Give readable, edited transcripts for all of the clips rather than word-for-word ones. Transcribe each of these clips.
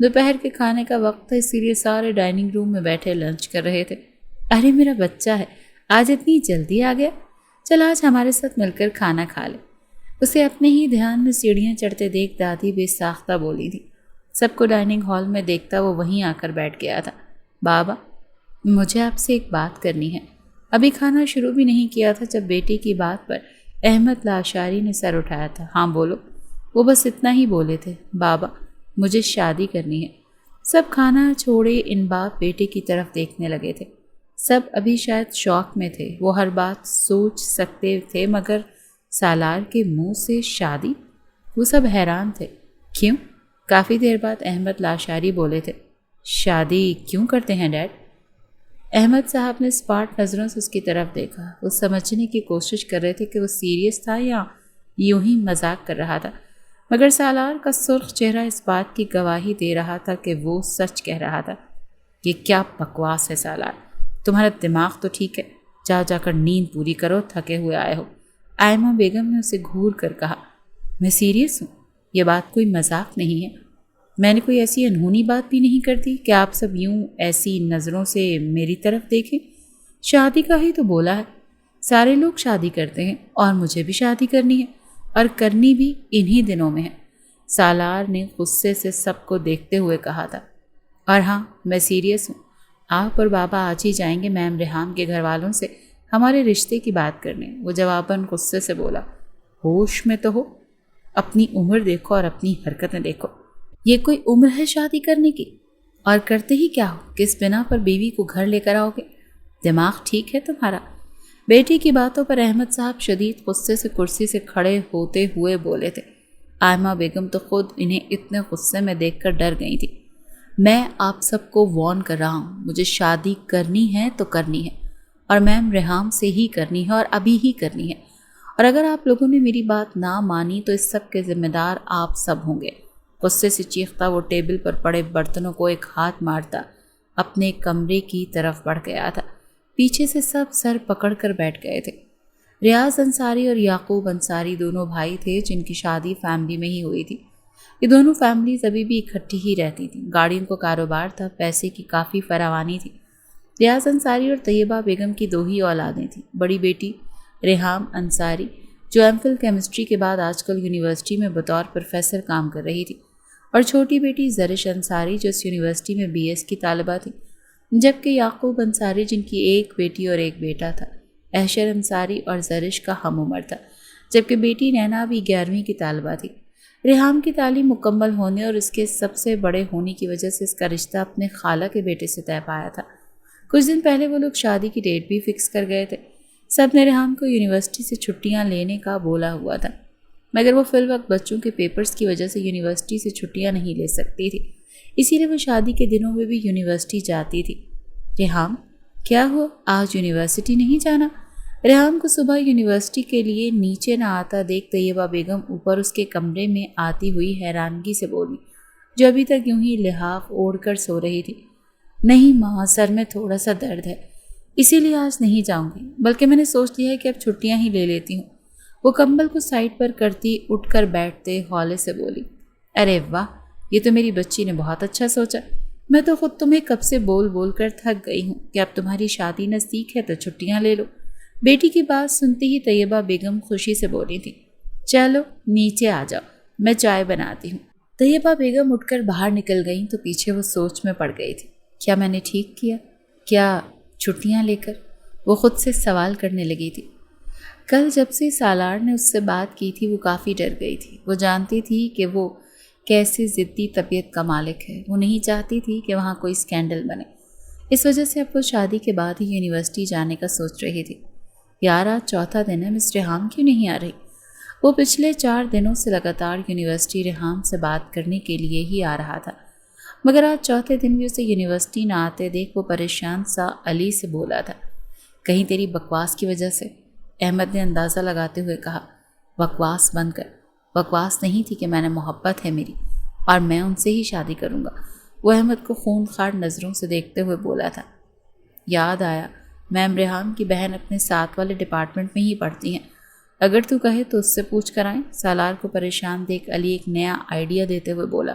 دوپہر کے کھانے کا وقت تھا، اسی لیے سارے ڈائننگ روم میں بیٹھے لنچ کر رہے تھے۔ ارے میرا بچہ ہے، آج اتنی جلدی آ گیا، چل آج ہمارے ساتھ مل کر کھانا کھا لے۔ اسے اپنے ہی دھیان میں سیڑھیاں چڑھتے دیکھ دادی بے ساختہ بولی تھی۔ سب کو ڈائننگ ہال میں دیکھتا وہ وہیں آ کر بیٹھ گیا تھا۔ بابا، مجھے آپ سے ایک بات کرنی ہے۔ ابھی کھانا شروع بھی نہیں کیا تھا جب بیٹے کی بات پر احمد لاشاری نے سر اٹھایا تھا۔ ہاں بولو۔ وہ بس اتنا ہی بولے تھے، بابا مجھے شادی کرنی ہے۔ سب کھانا چھوڑے ان باپ بیٹے کی طرف دیکھنے لگے تھے۔ سب ابھی شاید شوق میں تھے، وہ ہر بات سوچ سکتے تھے، مگر سالار کے منہ سے شادی؟ وہ سب حیران تھے۔ کیوں؟ کافی دیر بعد احمد لاشاری بولے تھے، شادی کیوں کرتے ہیں ڈیڈ؟ احمد صاحب نے اسپاٹ نظروں سے اس کی طرف دیکھا۔ وہ سمجھنے کی کوشش کر رہے تھے کہ وہ سیریس تھا یا یوں ہی مذاق کر رہا تھا، مگر سالار کا سرخ چہرہ اس بات کی گواہی دے رہا تھا کہ وہ سچ کہہ رہا تھا۔ یہ کیا بکواس ہے سالار، تمہارا دماغ تو ٹھیک ہے، جا کر نیند پوری کرو، تھکے ہوئے آئے ہو۔ آئمہ بیگم نے اسے گھور کر کہا، میں سیریس ہوں، یہ بات کوئی مذاق نہیں ہے۔ میں نے کوئی ایسی انہونی بات بھی نہیں کرتی کہ آپ سب یوں ایسی نظروں سے میری طرف دیکھیں۔ شادی کا ہی تو بولا ہے، سارے لوگ شادی کرتے ہیں اور مجھے بھی شادی کرنی ہے، اور کرنی بھی انہی دنوں میں ہے۔ سالار نے غصے سے سب کو دیکھتے ہوئے کہا تھا۔ اور ہاں، میں سیریس ہوں، آپ اور بابا آج ہی جائیں گے میم ریحام کے گھر والوں سے ہمارے رشتے کی بات کرنے۔ وہ جواباً غصے سے بولا، ہوش میں تو ہو، اپنی عمر دیکھو اور اپنی حرکتیں دیکھو۔ یہ کوئی عمر ہے شادی کرنے کی؟ اور کرتے ہی کیا ہو؟ کس بنا پر بیوی کو گھر لے کر آؤ گے؟ دماغ ٹھیک ہے تمہارا؟ بیٹی کی باتوں پر احمد صاحب شدید غصے سے کرسی سے کھڑے ہوتے ہوئے بولے تھے۔ آئمہ بیگم تو خود انہیں اتنے غصے میں دیکھ کر ڈر گئی تھی۔ میں آپ سب کو وارن کر رہا ہوں، مجھے شادی کرنی ہے تو کرنی ہے، اور میم ریحام سے ہی کرنی ہے، اور ابھی ہی کرنی ہے۔ اور اگر آپ لوگوں نے میری بات نہ مانی تو اس سب کے ذمہ دار آپ سب ہوں گے۔ غصے سے چیختا وہ ٹیبل پر پڑے برتنوں کو ایک ہاتھ مارتا اپنے کمرے کی طرف بڑھ گیا تھا۔ پیچھے سے سب سر پکڑ کر بیٹھ گئے تھے۔ ریاض انصاری اور یعقوب انصاری دونوں بھائی تھے جن کی شادی فیملی میں ہی ہوئی تھی۔ یہ دونوں فیملیز ابھی بھی اکٹھی ہی رہتی تھیں۔ گاڑیوں کا کاروبار تھا، پیسے کی کافی فراوانی تھی۔ ریاض انصاری اور طیبہ بیگم کی 2 ہی اولادیں تھیں۔ بڑی بیٹی ریحام انصاری جو ایم فل کیمسٹری کے بعد آج کل یونیورسٹی میں بطور پروفیسر کام کر رہی تھی، اور چھوٹی بیٹی زرش انصاری جو اس یونیورسٹی میں BS کی طالبہ تھی، جبکہ یعقوب انصاری جن کی ایک بیٹی اور ایک بیٹا تھا، احشر انصاری اور زرش کا ہم عمر تھا، جبکہ بیٹی نینا بھی 11ویں کی طالبہ تھی۔ ریحام کی تعلیم مکمل ہونے اور اس کے سب سے بڑے ہونے کی وجہ سے اس کا رشتہ اپنے خالہ کے بیٹے سے طے پایا تھا۔ کچھ دن پہلے وہ لوگ شادی کی ڈیٹ بھی فکس کر گئے تھے۔ سب نے ریحام کو یونیورسٹی سے چھٹیاں لینے کا بولا ہوا تھا، مگر وہ فی الوقت بچوں کے پیپرز کی وجہ سے یونیورسٹی سے چھٹیاں نہیں لے سکتی تھی، اسی لیے وہ شادی کے دنوں میں بھی یونیورسٹی جاتی تھی۔ ریحام، کیا ہوا، آج یونیورسٹی نہیں جانا؟ ریحام کو صبح یونیورسٹی کے لیے نیچے نہ آتا دیکھ طیبہ بیگم اوپر اس کے کمرے میں آتی ہوئی حیرانگی سے بولی، جو ابھی تک یوں ہی لحاف اوڑھ کر سو رہی تھی۔ نہیں ماں، سر میں تھوڑا سا درد ہے، اسی لیے آج نہیں جاؤں گی، بلکہ میں نے سوچ لیا ہے کہ اب چھٹیاں ہی لے لیتی ہوں۔ وہ کمبل کو سائڈ پر کرتی اٹھ کر بیٹھتے ہولے سے بولی، ارے واہ، یہ تو میری بچی نے بہت اچھا سوچا۔ میں تو خود تمہیں کب سے بول بول کر تھک گئی ہوں کہ اب تمہاری شادی نزدیک ہے تو چھٹیاں لے لو۔ بیٹی کی بات سنتے ہی طیبہ بیگم خوشی سے بولی تھی، چلو نیچے آ جاؤ، میں چائے بناتی ہوں۔ طیبہ بیگم اٹھ کر باہر نکل گئیں تو پیچھے وہ سوچ میں پڑ گئی تھی، کیا میں نے ٹھیک کیا؟ کیا چھٹیاں لے کر؟ وہ خود سے سوال کرنے لگی تھی۔ کل جب سے سالار نے اس سے بات کی تھی وہ کافی ڈر گئی تھی۔ وہ جانتی تھی کہ وہ کیسے ضدی طبیعت کا مالک ہے۔ وہ نہیں چاہتی تھی کہ وہاں کوئی سکینڈل بنے، اس وجہ سے اب وہ شادی کے بعد ہی یونیورسٹی جانے کا سوچ رہی تھی۔ یار آج چوتھا دن ہے، مس ریحام کیوں نہیں آ رہی؟ وہ پچھلے 4 دنوں سے لگاتار یونیورسٹی ریحام سے بات کرنے کے لیے ہی آ رہا تھا، مگر آج چوتھے دن بھی اسے یونیورسٹی نہ آتے دیکھ وہ پریشان سا علی سے بولا تھا، کہیں تیری بکواس کی وجہ سے؟ احمد نے اندازہ لگاتے ہوئے کہا، بکواس بند کر۔ بکواس نہیں تھی کہ میں نے محبت ہے میری اور میں ان سے ہی شادی کروں گا۔ وہ احمد کو خون خوار نظروں سے دیکھتے ہوئے بولا تھا۔ یاد آیا، میم ریحام کی بہن اپنے ساتھ والے ڈپارٹمنٹ میں ہی پڑھتی ہیں، اگر تو کہے تو اس سے پوچھ کر آئیں۔ سالار کو پریشان دیکھ علی ایک نیا آئیڈیا دیتے ہوئے بولا،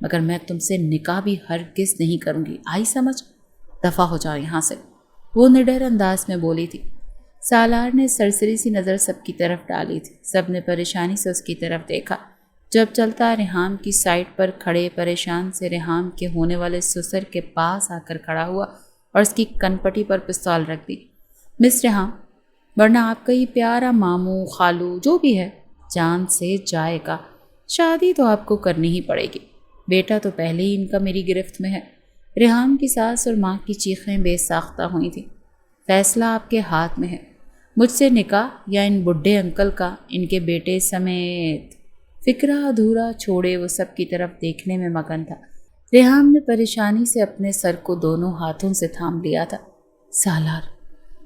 مگر میں تم سے نکاح بھی ہرگز نہیں کروں گی، آئی سمجھ؟ دفع ہو جاؤ یہاں سے، وہ نڈر انداز میں بولی تھی۔ سالار نے سرسری سی نظر سب کی طرف ڈالی تھی۔ سب نے پریشانی سے اس کی طرف دیکھا۔ جب چلتا ریحام کی سائٹ پر کھڑے پریشان سے ریحام کے ہونے والے سسر کے پاس آ کر کھڑا ہوا اور اس کی کنپٹی پر پستول رکھ دی۔ مس ریحام، ورنہ آپ کا یہ پیارا ماموں خالو جو بھی ہے جان سے جائے گا۔ شادی تو آپ کو کرنی ہی پڑے گی، بیٹا تو پہلے ہی ان کا میری گرفت میں ہے۔ ریحام کی ساس اور ماں کی چیخیں بے ساختہ ہوئی تھیں۔ فیصلہ آپ کے ہاتھ میں ہے، مجھ سے نکاح یا ان بڈھے انکل کا، ان کے بیٹے سمیت۔ فکرہ ادھورا چھوڑے وہ سب کی طرف دیکھنے میں مگن تھا۔ ریحام نے پریشانی سے اپنے سر کو دونوں ہاتھوں سے تھام لیا تھا۔ سالار،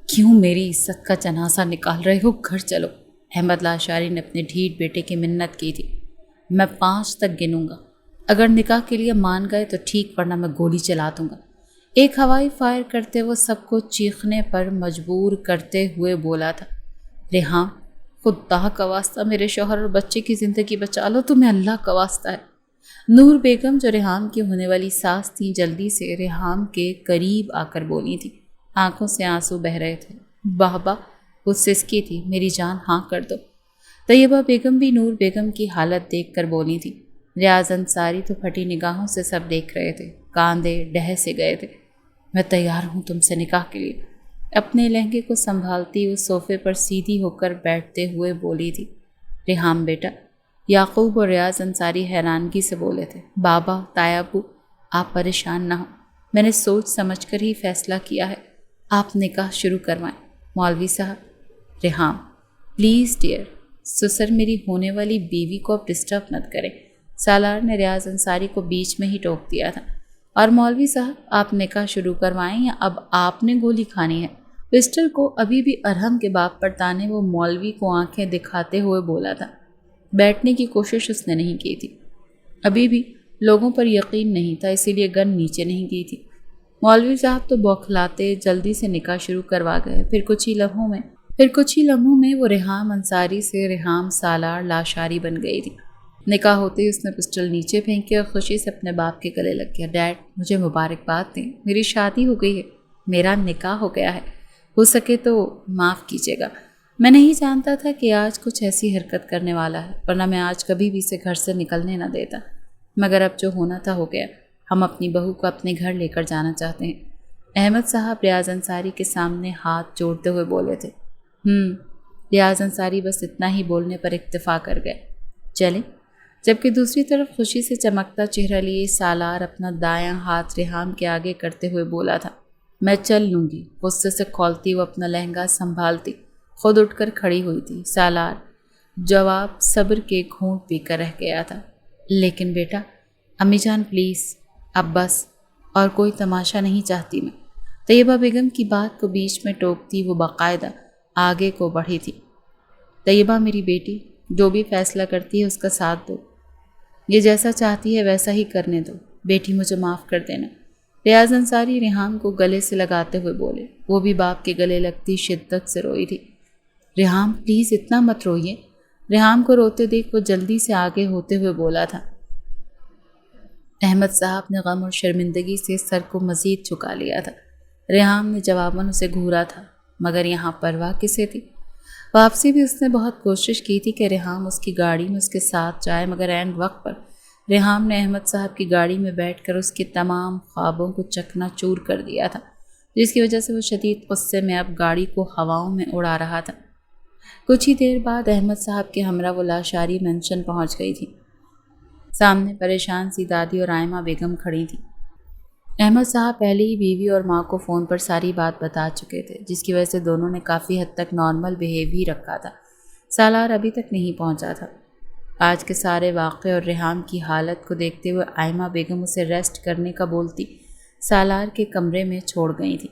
کیوں میری عزت کا جنازہ نکال رہے ہو؟ گھر چلو۔ احمد لاشاری نے اپنے ڈھیٹ بیٹے کی منت کی تھی۔ میں 5 تک گنوں گا، اگر نکاح کے لیے مان گئے تو ٹھیک، ورنہ میں گولی چلا دوں گا۔ ایک ہوائی فائر کرتے وہ سب کو چیخنے پر مجبور کرتے ہوئے بولا تھا۔ ریحام، خدا کا واسطہ میرے شوہر اور بچے کی زندگی بچا لو، تمہیں اللہ کا واسطہ ہے۔ نور بیگم جو ریحام کی ہونے والی ساس تھیں جلدی سے ریحام کے قریب آ کر بولی تھی۔ آنکھوں سے آنسو بہہ رہے تھے۔ بابا، وہ سسکی تھی، میری جان ہاں کر دو۔ طیبہ بیگم بھی نور بیگم کی حالت دیکھ کر بولی تھی۔ ریاض انصاری تو پھٹی نگاہوں سے سب دیکھ رہے تھے، کاندے ڈہ سے گئے تھے۔ میں تیار ہوں تم سے نکاح کے لیے، اپنے لہنگے کو سنبھالتی وہ صوفے پر سیدھی ہو کر بیٹھتے ہوئے بولی تھی۔ ریحام بیٹا، یعقوب اور ریاض انصاری حیرانگی سے بولے تھے۔ بابا، تایابو، آپ پریشان نہ ہو، میں نے سوچ سمجھ کر ہی فیصلہ کیا ہے، آپ نکاح شروع کروائیں۔ مولوی صاحب، ریحام پلیز ڈیئر، سسر میری ہونے والی بیوی کو اب ڈسٹرب مت کریں۔ سالار نے ریاض انصاری کو بیچ میں ہی ٹوک دیا تھا۔ اور مولوی صاحب، آپ نکاح شروع کروائیں یا اب آپ نے گولی کھانی ہے؟ پسٹل کو ابھی بھی ارحم کے باپ پر تانے وہ مولوی کو آنکھیں دکھاتے ہوئے بولا تھا۔ بیٹھنے کی کوشش اس نے نہیں کی تھی، ابھی بھی لوگوں پر یقین نہیں تھا، اسی لیے گن نیچے نہیں کی تھی۔ مولوی صاحب تو بوکھلاتے جلدی سے نکاح شروع کروا گئے۔ پھر کچھ ہی لمحوں میں وہ ریحام انصاری سے ریحام سالار لاشاری بن گئی تھی۔ نکاح ہوتے ہی اس نے پسٹل نیچے پھینکی اور خوشی سے اپنے باپ کے گلے لگ گیا۔ ڈیڈ، مجھے مبارکباد دیں، میری شادی ہو گئی ہے، میرا نکاح ہو گیا ہے، ہو سکے تو معاف کیجیے گا۔ میں نہیں جانتا تھا کہ آج کچھ ایسی حرکت کرنے والا ہے، ورنہ میں آج کبھی بھی اسے گھر سے نکلنے نہ دیتا، مگر اب جو ہونا تھا ہو گیا۔ ہم اپنی بہو کو اپنے گھر لے کر جانا چاہتے ہیں۔ احمد صاحب ریاض انصاری کے سامنے ہاتھ جوڑتے ہوئے بولے تھے۔ ریاض انصاری بس اتنا ہی بولنے پر اکتفا کر گئے۔ چلیں؟ جبکہ دوسری طرف خوشی سے چمکتا چہرہ لیے سالار اپنا دایاں ہاتھ ریحام کے آگے کرتے ہوئے بولا تھا۔ میں چل لوں گی۔ غصے سے کھولتی وہ اپنا لہنگا سنبھالتی خود اٹھ کر کھڑی ہوئی تھی۔ سالار جواب صبر کے گھونٹ پی کر رہ گیا تھا۔ لیکن بیٹا، امی جان پلیز، اب بس، اور کوئی تماشا نہیں چاہتی میں۔ طیبہ بیگم کی بات کو بیچ میں ٹوکتی وہ باقاعدہ آگے کو بڑھی تھی۔ طیبہ میری بیٹی، جو بھی فیصلہ کرتی ہے اس کا ساتھ دو، یہ جیسا چاہتی ہے ویسا ہی کرنے دو، بیٹی مجھے معاف کر دینا۔ ریاض انصاری ریحام کو گلے سے لگاتے ہوئے بولے۔ وہ بھی باپ کے گلے لگتی شدت سے روئی تھی۔ ریحام پلیز اتنا مت روئیے۔ ریحام کو روتے دیکھ وہ جلدی سے آگے ہوتے ہوئے بولا تھا۔ احمد صاحب نے غم اور شرمندگی سے سر کو مزید جھکا لیا تھا۔ ریحام نے جواباً اسے گھورا تھا، مگر یہاں پرواہ کسے تھی؟ واپسی بھی اس نے بہت کوشش کی تھی کہ ریحام اس کی گاڑی میں اس کے ساتھ جائے، مگر عین وقت پر ریحام نے احمد صاحب کی گاڑی میں بیٹھ کر اس کے تمام خوابوں کو چکنا چور کر دیا تھا، جس کی وجہ سے وہ شدید غصے میں اب گاڑی کو ہواؤں میں اڑا رہا تھا۔ کچھ ہی دیر بعد احمد صاحب کے ہمراہ وہ لاشاری مینشن پہنچ گئی تھی۔ سامنے پریشان سی دادی اور آئمہ بیگم کھڑی تھیں۔ احمد صاحب پہلے ہی بیوی اور ماں کو فون پر ساری بات بتا چکے تھے، جس کی وجہ سے دونوں نے کافی حد تک نارمل بیہیو ہی رکھا تھا۔ سالار ابھی تک نہیں پہنچا تھا۔ آج کے سارے واقعے اور ریحام کی حالت کو دیکھتے ہوئے آئمہ بیگم اسے ریسٹ کرنے کا بولتی سالار کے کمرے میں چھوڑ گئی تھی۔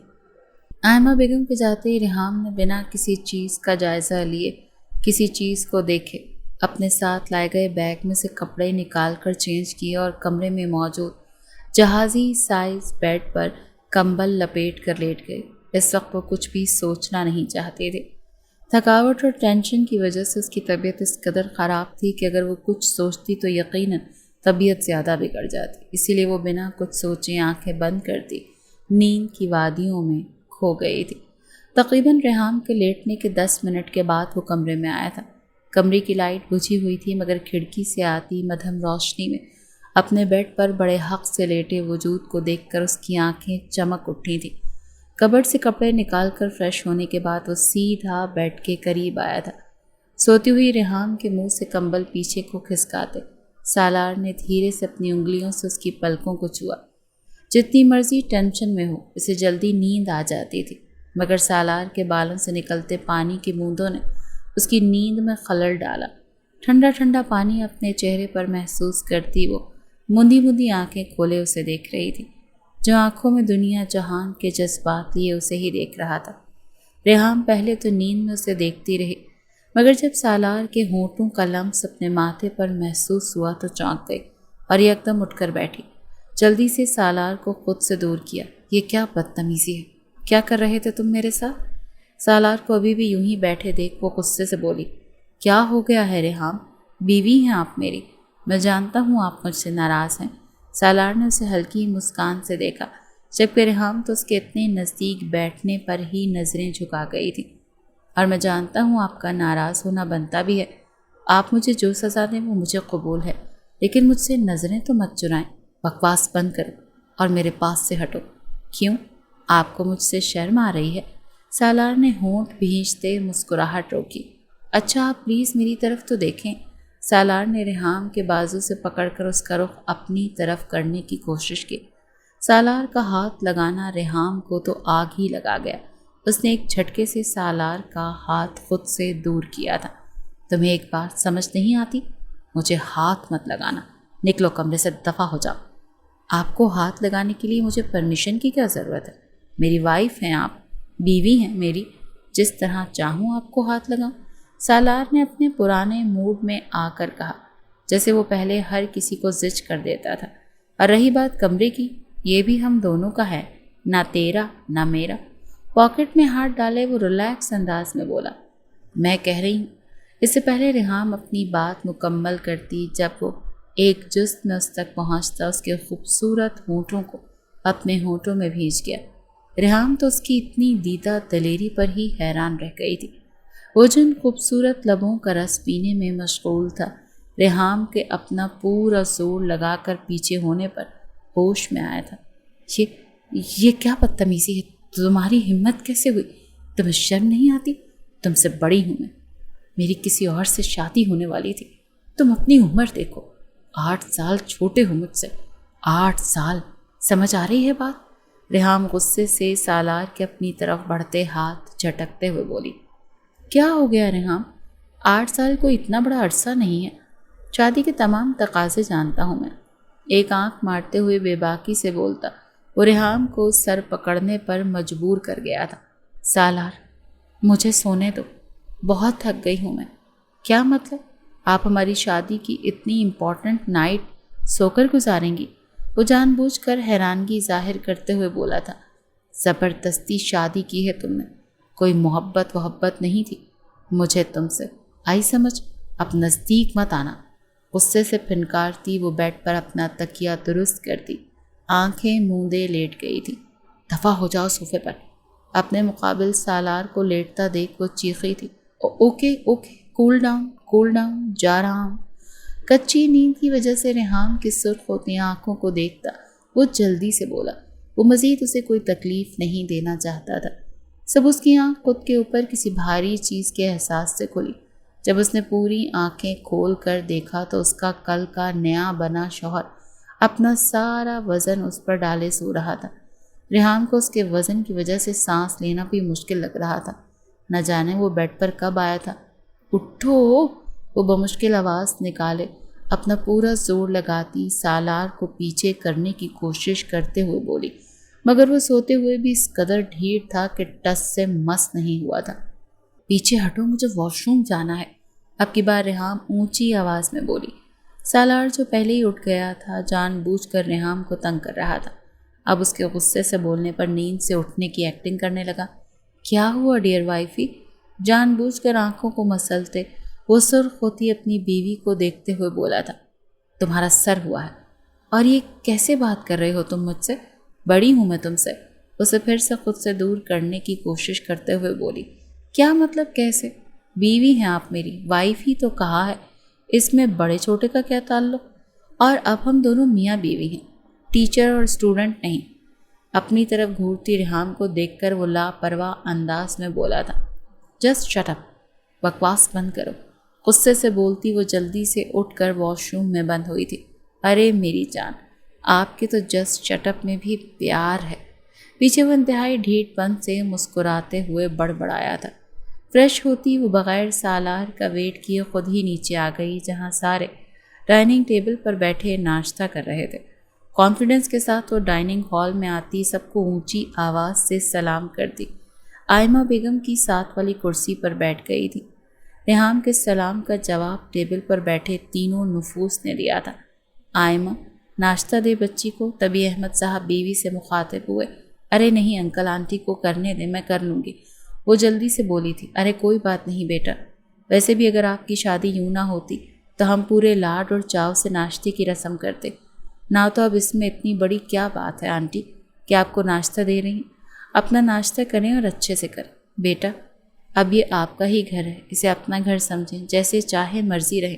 آئمہ بیگم کے جاتے ہی ریحام نے بنا کسی چیز کا جائزہ لیے، کسی چیز کو دیکھے، اپنے ساتھ لائے گئے بیگ میں سے کپڑے نکال کر چینج کیے اور کمرے میں موجود جہازی سائز بیڈ پر کمبل لپیٹ کر لیٹ گئے۔ اس وقت وہ کچھ بھی سوچنا نہیں چاہتے تھے۔ تھکاوٹ اور ٹینشن کی وجہ سے اس کی طبیعت اس قدر خراب تھی کہ اگر وہ کچھ سوچتی تو یقیناً طبیعت زیادہ بگڑ جاتی، اسی لیے وہ بنا کچھ سوچے آنکھیں بند کرتی نیند کی وادیوں میں کھو گئی تھی۔ تقریباً ریحام کے لیٹنے کے 10 منٹ کے بعد وہ کمرے میں آیا تھا۔ کمرے کی لائٹ بجھی ہوئی تھی، مگر کھڑکی سے آتی مدھم روشنی میں اپنے بیڈ پر بڑے حق سے لیٹے وجود کو دیکھ کر اس کی آنکھیں چمک اٹھی تھیں۔ کبرڈ سے کپڑے نکال کر فریش ہونے کے بعد وہ سیدھا بیڈ کے قریب آیا تھا، سوتی ہوئی ریحام کے منہ سے کمبل پیچھے کو کھسکاتے سالار نے دھیرے سے اپنی انگلیوں سے اس کی پلکوں کو چھوا۔ جتنی مرضی ٹینشن میں ہو اسے جلدی نیند آ جاتی تھی، مگر سالار کے بالوں سے نکلتے پانی کی بوندوں نے اس کی نیند میں خلل ڈالا۔ ٹھنڈا ٹھنڈا پانی اپنے چہرے پر محسوس کرتی وہ مندی مندی آنکھیں کھولے اسے دیکھ رہی تھی، جو آنکھوں میں دنیا جہان کے جذبات لیے اسے ہی دیکھ رہا تھا۔ ریحام پہلے تو نیند میں اسے دیکھتی رہی، مگر جب سالار کے ہونٹوں کا لمس اپنے ماتھے پر محسوس ہوا تو چونک گئی اور یکدم اٹھ کر بیٹھی۔ جلدی سے سالار کو خود سے دور کیا۔ یہ کیا بدتمیزی ہے؟ کیا کر رہے تھے تم میرے ساتھ؟ سالار کو ابھی بھی یوں ہی بیٹھے دیکھ وہ غصے سے بولی۔ کیا ہو گیا ہے ریحام؟ بیوی ہیں آپ میری، میں جانتا ہوں آپ مجھ سے ناراض ہیں۔ سالار نے اسے ہلکی مسکان سے دیکھا، جبکہ ریحام تو اس کے اتنے نزدیک بیٹھنے پر ہی نظریں جھکا گئی تھی۔ اور میں جانتا ہوں آپ کا ناراض ہونا بنتا بھی ہے۔ آپ مجھے جو سزا دیں وہ مجھے قبول ہے، لیکن مجھ سے نظریں تو مت چرائیں۔ بکواس بند کرو اور میرے پاس سے ہٹو۔ کیوں؟ آپ کو مجھ سے شرم آ رہی ہے؟ سالار نے ہونٹ بھینچتے مسکراہٹ روکی۔ اچھا آپ پلیز میری طرف تو دیکھیں۔ سالار نے ریحام کے بازو سے پکڑ کر اس کا رخ اپنی طرف کرنے کی کوشش کی۔ سالار کا ہاتھ لگانا ریحام کو تو آگ ہی لگا گیا۔ اس نے ایک جھٹکے سے سالار کا ہاتھ خود سے دور کیا تھا۔ تمہیں ایک بات سمجھ نہیں آتی؟ مجھے ہاتھ مت لگانا، نکلو کمرے سے، دفع ہو جاؤ۔ آپ کو ہاتھ لگانے کے لیے مجھے پرمیشن کی کیا ضرورت ہے؟ میری وائف ہیں آپ، بیوی ہیں میری، جس طرح چاہوں آپ کو ہاتھ لگاؤں۔ سالار نے اپنے پرانے موڈ میں آ کر کہا، جیسے وہ پہلے ہر کسی کو زج کر دیتا تھا۔ اور رہی بات کمرے کی، یہ بھی ہم دونوں کا ہے، نہ تیرا نہ میرا۔ پاکٹ میں ہاتھ ڈالے وہ ریلیکس انداز میں بولا، میں کہہ رہی ہوں۔ اس سے پہلے ریحام اپنی بات مکمل کرتی جب وہ ایک جست میں اس تک پہنچتا اس کے خوبصورت ہونٹوں کو اپنے ہونٹوں میں بھیج گیا۔ ریحام تو اس کی اتنی دیدہ دلیری پر ہی حیران رہ گئی تھی۔ وہ جن خوبصورت لبوں کا رس پینے میں مشغول تھا، ریحام کے اپنا پورا زور لگا کر پیچھے ہونے پر ہوش میں آیا تھا۔ یہ کیا بدتمیزی ہے؟ تمہاری ہمت کیسے ہوئی؟ تمہیں شرم نہیں آتی؟ تم سے بڑی ہوں میں، میری کسی اور سے شادی ہونے والی تھی۔ تم اپنی عمر دیکھو، 8 سال چھوٹے ہو مجھ سے۔ 8 سال، سمجھ آ رہی ہے بات؟ ریحام غصے سے سالار کے اپنی طرف بڑھتے ہاتھ جھٹکتے ہوئے بولی۔ کیا ہو گیا ریحام؟ 8 سال کوئی اتنا بڑا عرصہ نہیں ہے۔ شادی کے تمام تقاضے جانتا ہوں میں، ایک آنکھ مارتے ہوئے بے باکی سے بولتا وہ ریحام کو سر پکڑنے پر مجبور کر گیا تھا۔ سالار، مجھے سونے دو، بہت تھک گئی ہوں میں۔ کیا مطلب؟ آپ ہماری شادی کی اتنی امپورٹنٹ نائٹ سو کر گزاریں گی؟ وہ جان بوجھ کر حیرانگی ظاہر کرتے ہوئے بولا تھا۔ زبردستی شادی کی ہے تم نے، کوئی محبت نہیں تھی مجھے تم سے، آئی سمجھ؟ اب نزدیک مت آنا۔ غصے سے پھنکارتی وہ بیڈ پر اپنا تکیہ درست کرتی آنکھیں موندے لیٹ گئی تھی۔ دفع ہو جاؤ صوفے پر۔ اپنے مقابل سالار کو لیٹتا دیکھ وہ چیخی تھی، اوکے کول ڈاؤن، جا رہا ہوں۔ کچی نیند کی وجہ سے ریحام کی سرخ ہوتی آنکھوں کو دیکھتا وہ جلدی سے بولا۔ وہ مزید اسے کوئی تکلیف نہیں دینا چاہتا تھا۔ سب اس کی آنکھ خود کے اوپر کسی بھاری چیز کے احساس سے کھلی۔ جب اس نے پوری آنکھیں کھول کر دیکھا تو اس کا کل کا نیا بنا شوہر اپنا سارا وزن اس پر ڈالے سو رہا تھا۔ ریحام کو اس کے وزن کی وجہ سے سانس لینا بھی مشکل لگ رہا تھا۔ نہ جانے وہ بیڈ پر کب آیا تھا۔ اٹھو، وہ بمشکل آواز نکالے اپنا پورا زور لگاتی سالار کو پیچھے کرنے کی کوشش کرتے ہوئے بولی، مگر وہ سوتے ہوئے بھی اس قدر ڈھیر تھا کہ ٹس سے مس نہیں ہوا تھا۔ پیچھے ہٹو، مجھے واش روم جانا ہے، اب کی بار ریحام اونچی آواز میں بولی۔ سالار جو پہلے ہی اٹھ گیا تھا جان بوجھ کر ریحام کو تنگ کر رہا تھا، اب اس کے غصے سے بولنے پر نیند سے اٹھنے کی ایکٹنگ کرنے لگا۔ کیا ہوا ڈیئر وائفی؟ جان بوجھ کر آنکھوں کو مسلتے وہ سرخ ہوتی اپنی بیوی کو دیکھتے ہوئے بولا تھا۔ تمہارا سر ہوا ہے۔ اور یہ کیسے بات کر رہے ہو تم مجھ سے؟ بڑی ہوں میں تم سے۔ اسے پھر سے خود سے دور کرنے کی کوشش کرتے ہوئے بولی۔ کیا مطلب کیسے؟ بیوی ہیں آپ میری، وائف ہی تو کہا ہے، اس میں بڑے چھوٹے کا کیا تعلق؟ اور اب ہم دونوں میاں بیوی ہیں، ٹیچر اور اسٹوڈنٹ نہیں۔ اپنی طرف گھورتی ریحام کو دیکھ کر وہ لاپرواہ انداز میں بولا تھا، جسٹ شٹ اپ، بکواس بند کرو۔ غصے سے بولتی وہ جلدی سے اٹھ کر واش روم میں بند ہوئی تھی۔ ارے میری جان، آپ کے تو جسٹ شٹ اپ میں بھی پیار ہے۔ پیچھے وہ انتہائی ڈھیٹ پن سے مسکراتے ہوئے بڑبڑایا تھا۔ فریش ہوتی وہ بغیر سالار کا ویٹ کیے خود ہی نیچے آ گئی، جہاں سارے ڈائننگ ٹیبل پر بیٹھے ناشتہ کر رہے تھے۔ کانفیڈنس کے ساتھ وہ ڈائننگ ہال میں آتی سب کو اونچی آواز سے سلام کرتی۔ آئمہ بیگم کی ساتھ والی کرسی پر بیٹھ گئی تھی۔ ریحام کے سلام کا جواب ٹیبل پر بیٹھے تینوں نفوس نے دیا تھا۔ آئمہ، ناشتہ دے بچی کو۔ تبھی احمد صاحب بیوی سے مخاطب ہوئے۔ ارے نہیں انکل، آنٹی کو کرنے دیں، میں کر لوں گی۔ وہ جلدی سے بولی تھی۔ ارے کوئی بات نہیں بیٹا، ویسے بھی اگر آپ کی شادی یوں نہ ہوتی تو ہم پورے لاڈ اور چاو سے ناشتے کی رسم کرتے۔ نہ تو اب اس میں اتنی بڑی کیا بات ہے آنٹی کہ آپ کو ناشتہ دے رہی ہیں۔ اپنا ناشتہ کریں اور اچھے سے کریں بیٹا، اب یہ آپ کا ہی گھر ہے، اسے اپنا گھر سمجھیں، جیسے چاہے مرضی رہے۔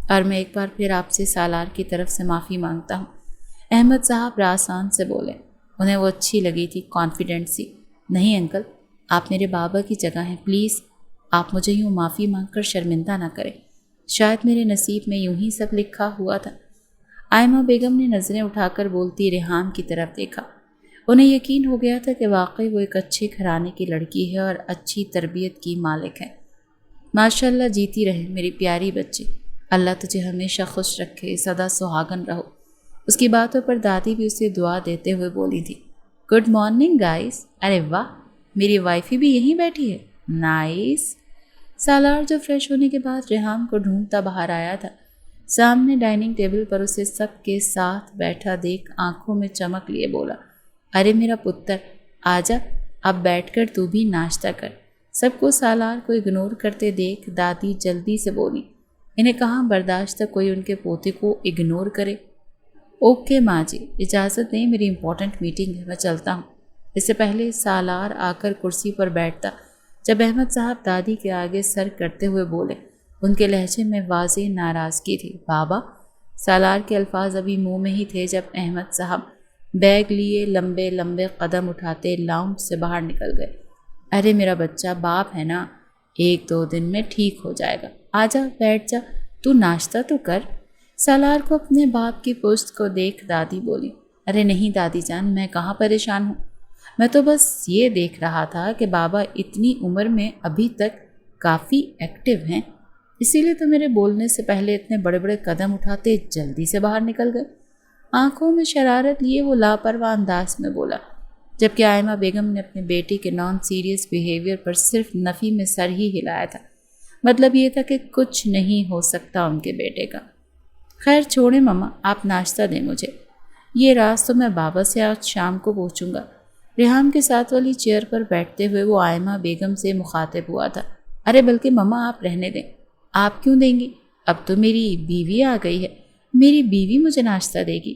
اور میں ایک بار پھر آپ سے سالار کی طرف سے معافی مانگتا ہوں، احمد صاحب راسان سے بولے۔ انہیں وہ اچھی لگی تھی، کانفیڈنٹ سی۔ نہیں انکل، آپ میرے بابا کی جگہ ہیں، پلیز آپ مجھے یوں معافی مانگ کر شرمندہ نہ کریں۔ شاید میرے نصیب میں یوں ہی سب لکھا ہوا تھا۔ آئمہ بیگم نے نظریں اٹھا کر بولتی ریحام کی طرف دیکھا۔ انہیں یقین ہو گیا تھا کہ واقعی وہ ایک اچھے گھرانے کی لڑکی ہے اور اچھی تربیت کی مالک ہے۔ ماشاءاللہ، جیتی رہے میری پیاری بچی، اللہ تجھے ہمیشہ خوش رکھے، سدا سہاگن رہو۔ اس کی باتوں پر دادی بھی اسے دعا دیتے ہوئے بولی تھی۔ گڈ مارننگ گائز، ارے واہ، میری وائفی بھی یہیں بیٹھی ہے، نائس۔ سالار جو فریش ہونے کے بعد ریحام کو ڈھونڈتا باہر آیا تھا، سامنے ڈائننگ ٹیبل پر اسے سب کے ساتھ بیٹھا دیکھ آنکھوں میں چمک لیے بولا، ارے میرا پتر، آجا، اب بیٹھ کر تو بھی ناشتہ کر۔ سب کو سالار کو اگنور کرتے دیکھ دادی جلدی سے بولی، انہیں کہاں برداشت تھا کوئی ان کے پوتے کو اگنور کرے۔ اوکے ماں جی، اجازت دیں، میری امپورٹنٹ میٹنگ ہے، میں چلتا ہوں۔ اس سے پہلے سالار آ کر کرسی پر بیٹھتا جب احمد صاحب دادی کے آگے سر کرتے ہوئے بولے۔ ان کے لہجے میں واضح ناراضگی تھی۔ بابا، سالار کے الفاظ ابھی منہ میں ہی تھے جب احمد صاحب بیگ لیے لمبے لمبے قدم اٹھاتے لاؤنج سے باہر نکل گئے۔ ارے میرا بچہ، باپ ہے نا، 1-2 دن میں ٹھیک ہو جائے گا، آجا بیٹھ جا، تو ناشتہ تو کر۔ سالار کو اپنے باپ کی پشت کو دیکھ دادی بولی، ارے نہیں دادی جان، میں کہاں پریشان ہوں، میں تو بس یہ دیکھ رہا تھا کہ بابا اتنی عمر میں ابھی تک کافی ایکٹیو ہیں، اسی لیے تو میرے بولنے سے پہلے اتنے بڑے بڑے قدم اٹھاتے جلدی سے باہر نکل گئے۔ آنکھوں میں شرارت لیے وہ لاپرواہ انداز میں بولا، جبکہ آئمہ بیگم نے اپنے بیٹے کے نان سیریس بیہیویئر پر صرف نفی میں سر ہی ہلایا تھا۔ مطلب یہ تھا کہ کچھ نہیں ہو سکتا ان کے بیٹے کا۔ خیر چھوڑیں ماما، آپ ناشتہ دیں مجھے، یہ راز تو میں بابا سے آج شام کو پوچھوں گا۔ ریحام کے ساتھ والی چیئر پر بیٹھتے ہوئے وہ آئمہ بیگم سے مخاطب ہوا تھا۔ ارے بلکہ ماما آپ رہنے دیں، آپ کیوں دیں گی؟ اب تو میری بیوی آ گئی ہے، میری بیوی مجھے ناشتہ دے گی۔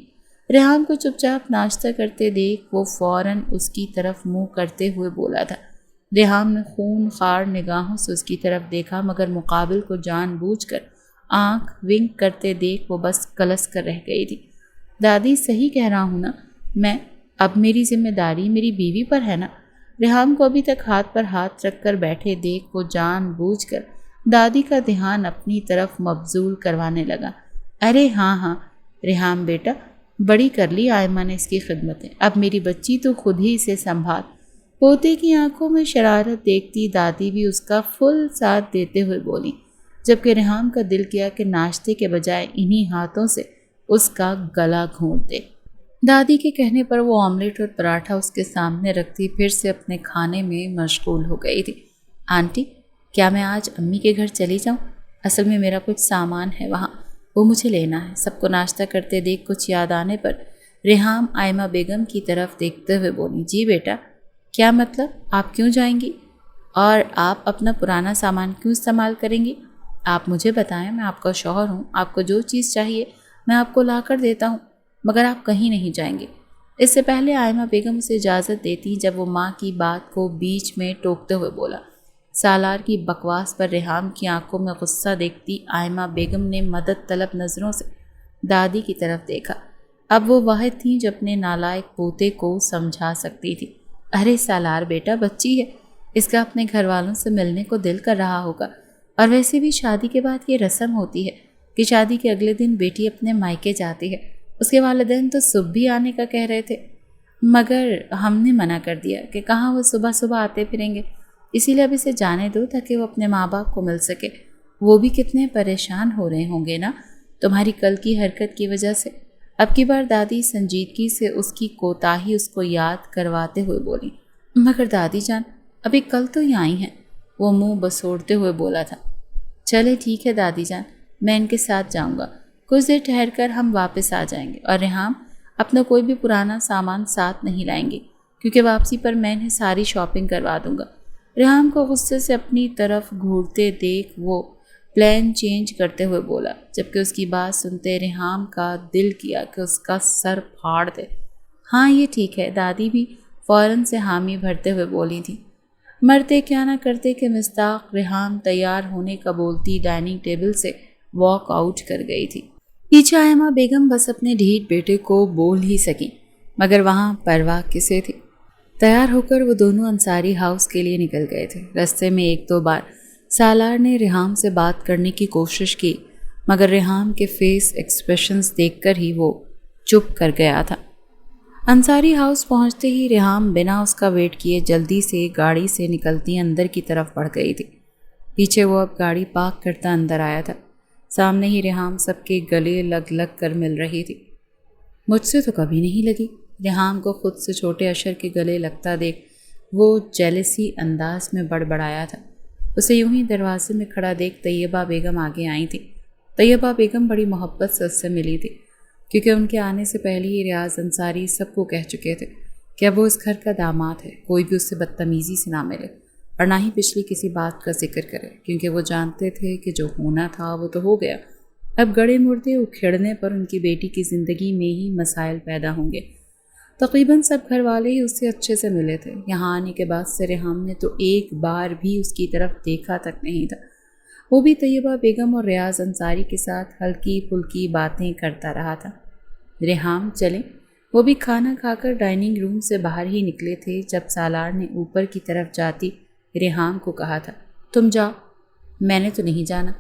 ریحام کو چپ چاپ ناشتہ کرتے دیکھ وہ فوراً اس کی طرف منہ کرتے ہوئے بولا تھا۔ ریحام نے خون خار نگاہوں سے اس کی طرف دیکھا، مگر مقابل کو جان بوجھ کر آنکھ ونک کرتے دیکھ وہ بس کلس کر رہ گئی تھی۔ دادی صحیح کہہ رہا ہوں نا، اب میری ذمہ داری میری بیوی پر ہے نا؟ ریحام کو ابھی تک ہاتھ پر ہاتھ رکھ کر بیٹھے دیکھ وہ جان بوجھ کر دادی کا دھیان اپنی طرف مبذول کروانے لگا۔ ارے ہاں ریحام بیٹا، بڑی کر لی آئمہ نے اس کی خدمتیں، اب میری بچی تو خود ہی اسے سنبھال۔ پوتے کی آنکھوں میں شرارت دیکھتی دادی بھی اس کا فل ساتھ دیتے ہوئے بولی، جبکہ ریحام کا دل کیا کہ ناشتے کے بجائے انہی ہاتھوں سے اس کا گلا گھونٹ دے۔ دادی کے کہنے پر وہ آملیٹ اور پراٹھا اس کے سامنے رکھتی پھر سے اپنے کھانے میں مشغول ہو گئی تھی۔ آنٹی، کیا میں آج امی کے گھر چلی جاؤں؟ اصل میں میرا کچھ سامان ہے وہاں، وہ مجھے لینا ہے۔ سب کو ناشتہ کرتے دیکھ کچھ یاد آنے پر ریحام آئمہ بیگم کی طرف دیکھتے ہوئے بولی، جی بیٹا، کیا مطلب، آپ کیوں جائیں گی؟ اور آپ اپنا پرانا سامان کیوں استعمال کریں گی؟ آپ مجھے بتائیں، میں آپ کا شوہر ہوں، آپ کو جو چیز چاہیے میں آپ کو لا کر دیتا ہوں، مگر آپ کہیں نہیں جائیں گے۔ اس سے پہلے آئمہ بیگم اسے اجازت دیتی جب وہ ماں کی بات کو بیچ میں ٹوکتے ہوئے بولا۔ سالار کی بکواس پر ریحام کی آنکھوں میں غصہ دیکھتی آئمہ بیگم نے مدد طلب نظروں سے دادی کی طرف دیکھا۔ اب وہ واحد تھیں جو اپنے نالائق پوتے کو سمجھا سکتی تھی۔ ارے سالار بیٹا بچی ہے، اس کا اپنے گھر والوں سے ملنے کو دل کر رہا ہوگا، اور ویسے بھی شادی کے بعد یہ رسم ہوتی ہے کہ شادی کے اگلے دن بیٹی اپنے مائکے جاتی ہے۔ اس کے والدین تو صبح بھی آنے کا کہہ رہے تھے، مگر ہم نے منع کر دیا کہ کہاں وہ صبح صبح آتے پھریں گے، اسی لیے اب اسے جانے دو تاکہ وہ اپنے ماں باپ کو مل سکے۔ وہ بھی کتنے پریشان ہو رہے ہوں گے نا تمہاری کل کی حرکت کی وجہ سے۔ اب کی بار دادی سنجیدگی سے اس کی کوتاہی اس کو یاد کرواتے ہوئے بولی۔ مگر دادی جان ابھی کل تو ہی آئی ہیں، وہ منہ بسوڑتے ہوئے بولا تھا۔ چلے ٹھیک ہے دادی جان، میں ان کے ساتھ جاؤں گا، کچھ دیر ٹھہر کر ہم واپس آ جائیں گے، اور ریحام اپنا کوئی بھی پرانا سامان ساتھ نہیں لائیں گے کیونکہ واپسی پر میں انہیں ساری شاپنگ کروا دوں گا۔ ریحام کو غصے سے اپنی طرف گھورتے دیکھ وہ پلان چینج کرتے ہوئے بولا، جبکہ اس کی بات سنتے ریحام کا دل کیا کہ اس کا سر پھاڑ دے۔ ہاں یہ ٹھیک ہے، دادی بھی فوراً سے حامی بھرتے ہوئے بولی تھی۔ مرتے کیا نہ کرتے کہ مصداق ریحام تیار ہونے کا بولتی ڈائننگ ٹیبل سے واک آؤٹ کر گئی تھی۔ پیچھے آئمہ بیگم بس اپنے ڈھیٹ بیٹے کو بول ہی سکیں، مگر وہاں پرواہ کسے تھی۔ تیار ہو کر وہ دونوں انصاری ہاؤس کے لیے نکل گئے تھے۔ راستے میں ایک دو بار سالار نے ریحام سے بات کرنے کی کوشش کی، مگر ریحام کے فیس ایکسپریشنز دیکھ کر ہی وہ چپ کر گیا تھا۔ انصاری ہاؤس پہنچتے ہی ریحام بنا اس کا ویٹ کیے جلدی سے گاڑی سے نکلتی اندر کی طرف بڑھ گئی تھی۔ پیچھے وہ اب گاڑی پارک کرتا اندر آیا تھا۔ سامنے ہی ریحام سب کے گلے لگ لگ کر مل رہی تھی۔ مجھ سے تو کبھی نہیں لگی۔ ریحام کو خود سے چھوٹے اشر کے گلے لگتا دیکھ وہ جیلسی انداز میں بڑبڑایا تھا۔ اسے یوں ہی دروازے میں کھڑا دیکھ طیبہ بیگم آگے آئی تھی۔ طیبہ بیگم بڑی محبت سے اس سے ملی تھی، کیونکہ ان کے آنے سے پہلے ہی ریاض انصاری سب کو کہہ چکے تھے کہ اب وہ اس گھر کا داماد ہے، کوئی بھی اس سے بدتمیزی سے نہ ملے اور نہ ہی پچھلی کسی بات کا ذکر کرے، کیونکہ وہ جانتے تھے کہ جو ہونا تھا وہ تو ہو گیا۔ اب گڑے مردے اکھیڑنے پر ان کی بیٹی کی زندگی میں ہی مسائل پیدا ہوں گے۔ تقریباً سب گھر والے ہی اس سے اچھے سے ملے تھے۔ یہاں آنے کے بعد سے ریحام نے تو ایک بار بھی اس کی طرف دیکھا تک نہیں تھا۔ وہ بھی طیبہ بیگم اور ریاض انصاری کے ساتھ ہلکی پھلکی باتیں کرتا رہا تھا۔ ریحام چلیں، وہ بھی کھانا کھا کر ڈائننگ روم سے باہر ہی نکلے تھے جب سالار نے اوپر کی طرف جاتی ریحام کو کہا تھا، تم جاؤ، میں نے تو نہیں جانا۔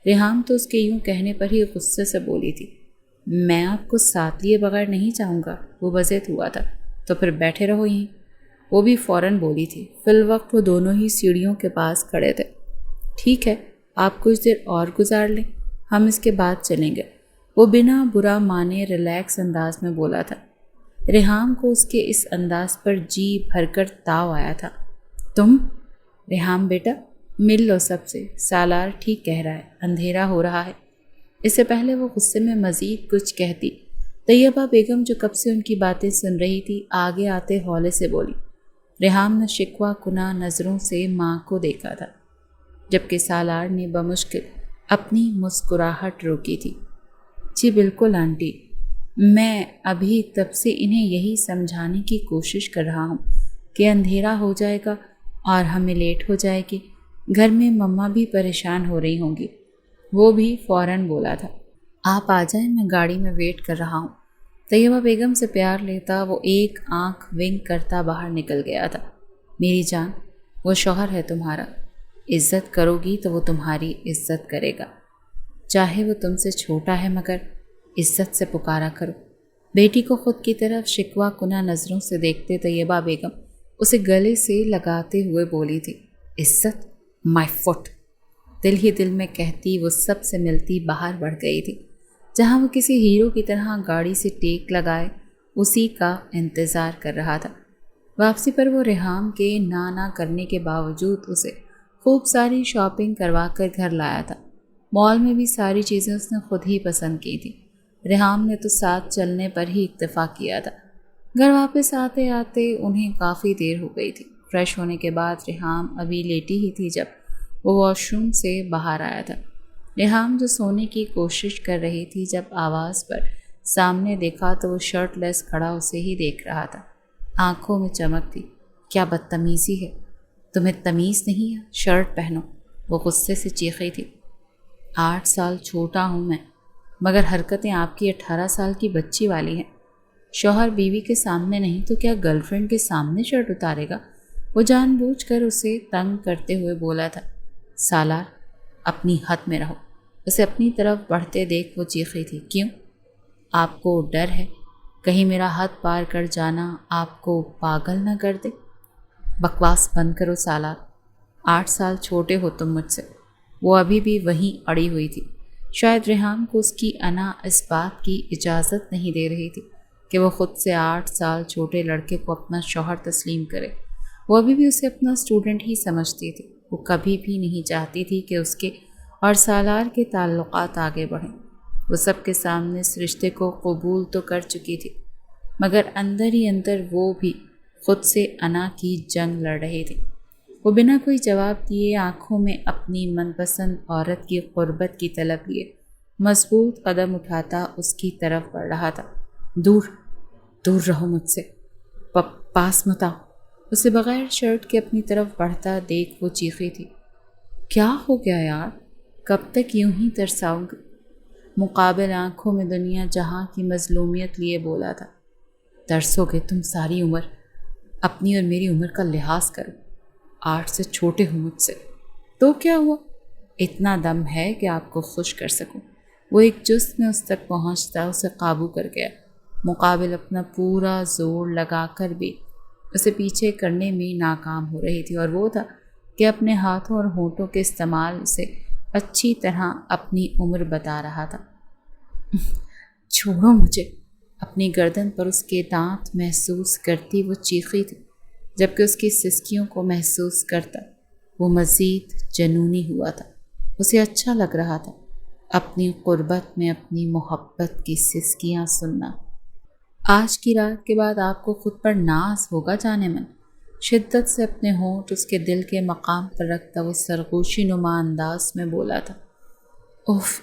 ریحام تو اس کے یوں کہنے پر ہی غصے سے بولی تھی، میں آپ کو ساتھ لیے بغیر نہیں جاؤں گا۔ وہ بضد ہوا تھا، تو پھر بیٹھے رہو یہیں۔ وہ بھی فوراً بولی تھی۔ فی الوقت وہ دونوں ہی سیڑھیوں کے پاس کھڑے تھے۔ ٹھیک ہے، آپ کچھ دیر اور گزار لیں، ہم اس کے بعد چلیں گے، وہ بنا برا مانے ریلیکس انداز میں بولا تھا۔ ریحام کو اس کے اس انداز پر جی بھر کر تاؤ آیا تھا۔ تم؟ ریحام بیٹا مل لو سب سے، سالار ٹھیک کہہ رہا ہے، اندھیرا ہو رہا ہے۔ اس سے پہلے وہ غصے میں مزید کچھ کہتی، طیبہ بیگم جو کب سے ان کی باتیں سن رہی تھی آگے آتے ہولے سے بولی۔ ریحام نے شکوہ کناں نظروں سے ماں کو دیکھا تھا، جبکہ سالار نے بمشکل اپنی مسکراہٹ روکی تھی۔ جی بالکل آنٹی، میں ابھی تب سے انہیں یہی سمجھانے کی کوشش کر رہا ہوں کہ اندھیرا ہو جائے گا اور ہمیں لیٹ ہو جائے گی، گھر میں مما بھی پریشان ہو رہی ہوں گی۔ وہ بھی فوراً بولا تھا، آپ آ جائیں، میں گاڑی میں ویٹ کر رہا ہوں۔ طیبہ بیگم سے پیار لیتا وہ ایک آنکھ ونک کرتا باہر نکل گیا تھا۔ میری جان، وہ شوہر ہے تمہارا، عزت کرو گی تو وہ تمہاری عزت کرے گا، چاہے وہ تم سے چھوٹا ہے مگر عزت سے پکارا کرو۔ بیٹی کو خود کی طرف شکوہ کناں نظروں سے دیکھتے طیبہ بیگم اسے گلے سے لگاتے ہوئے بولی تھی، عزت مائی فٹ۔ دل ہی دل میں کہتی وہ سب سے ملتی باہر بڑھ گئی تھی، جہاں وہ کسی ہیرو کی طرح گاڑی سے ٹیک لگائے اسی کا انتظار کر رہا تھا۔ واپسی پر وہ ریحام کے نہ کرنے کے باوجود اسے خوب ساری شاپنگ کروا کر گھر لایا تھا۔ مال میں بھی ساری چیزیں اس نے خود ہی پسند کی تھی۔ ریحام نے تو ساتھ چلنے پر ہی اکتفا کیا تھا۔ گھر واپس آتے آتے انہیں کافی دیر ہو گئی تھی۔ فریش ہونے کے بعد ریحام ابھی لیٹی ہی تھی جب وہ واش روم سے باہر آیا تھا۔ ریحام جو سونے کی کوشش کر رہی تھی، جب آواز پر سامنے دیکھا تو وہ شرٹ لیس کھڑا اسے ہی دیکھ رہا تھا۔ آنکھوں میں چمک تھی۔ کیا بدتمیزی ہے، تمہیں تمیز نہیں ہے؟ شرٹ پہنو، وہ غصے سے چیخی تھی۔ 8 سال چھوٹا ہوں میں، مگر حرکتیں آپ کی 18 سال کی بچی والی ہیں۔ شوہر بیوی کے سامنے نہیں تو کیا گرل فرینڈ کے سامنے شرٹ اتارے گا؟ وہ جان بوجھ کر اسے تنگ کرتے ہوئے بولا تھا۔ سالار، اپنی حد میں رہو۔ اسے اپنی طرف بڑھتے دیکھ وہ چیخی تھی۔ کیوں؟ آپ کو ڈر ہے کہیں میرا حد پار کر جانا آپ کو پاگل نہ کر دے؟ بکواس بند کرو سالار، 8 سال چھوٹے ہو تم مجھ سے۔ وہ ابھی بھی وہیں اڑی ہوئی تھی۔ شاید ریحام کو اس کی انا اس بات کی اجازت نہیں دے رہی تھی کہ وہ خود سے 8 سال چھوٹے لڑکے کو اپنا شوہر تسلیم کرے۔ وہ ابھی بھی اسے اپنا اسٹوڈنٹ ہی سمجھتی تھی۔ وہ کبھی بھی نہیں چاہتی تھی کہ اس کے اور سالار کے تعلقات آگے بڑھیں۔ وہ سب کے سامنے اس رشتے کو قبول تو کر چکی تھی، مگر اندر ہی اندر وہ بھی خود سے انا کی جنگ لڑ رہی تھی۔ وہ بنا کوئی جواب دیے آنکھوں میں اپنی من پسند عورت کی قربت کی طلب لیے مضبوط قدم اٹھاتا اس کی طرف بڑھ رہا تھا۔ دور دور رہو مجھ سے، پاس مت آؤ۔ اسے بغیر شرٹ کے اپنی طرف بڑھتا دیکھ وہ چیخی تھی۔ کیا ہو گیا یار، کب تک یوں ہی ترساؤں گی؟ مقابل آنکھوں میں دنیا جہاں کی مظلومیت لیے بولا تھا۔ ترسو گے تم ساری عمر، اپنی اور میری عمر کا لحاظ کرو۔ 8 سے چھوٹے ہو مجھ سے تو کیا ہوا؟ اتنا دم ہے کہ آپ کو خوش کر سکوں۔ وہ ایک جست میں اس تک پہنچتا اسے قابو کر گیا۔ مقابل اپنا پورا زور لگا کر بھی اسے پیچھے کرنے میں ناکام ہو رہی تھی، اور وہ تھا کہ اپنے ہاتھوں اور ہونٹوں کے استعمال سے اچھی طرح اپنی عمر بتا رہا تھا۔ چھوڑو مجھے، اپنی گردن پر اس کے دانت محسوس کرتی وہ چیخی تھی، جبکہ اس کی سسکیوں کو محسوس کرتا وہ مزید جنونی ہوا تھا۔ اسے اچھا لگ رہا تھا اپنی قربت میں اپنی محبت کی سسکیاں سننا۔ آج کی رات کے بعد آپ کو خود پر ناز ہوگا جانے من، شدت سے اپنے ہونٹ اس کے دل کے مقام پر رکھتا وہ سرگوشی نما انداز میں بولا تھا۔ اوف،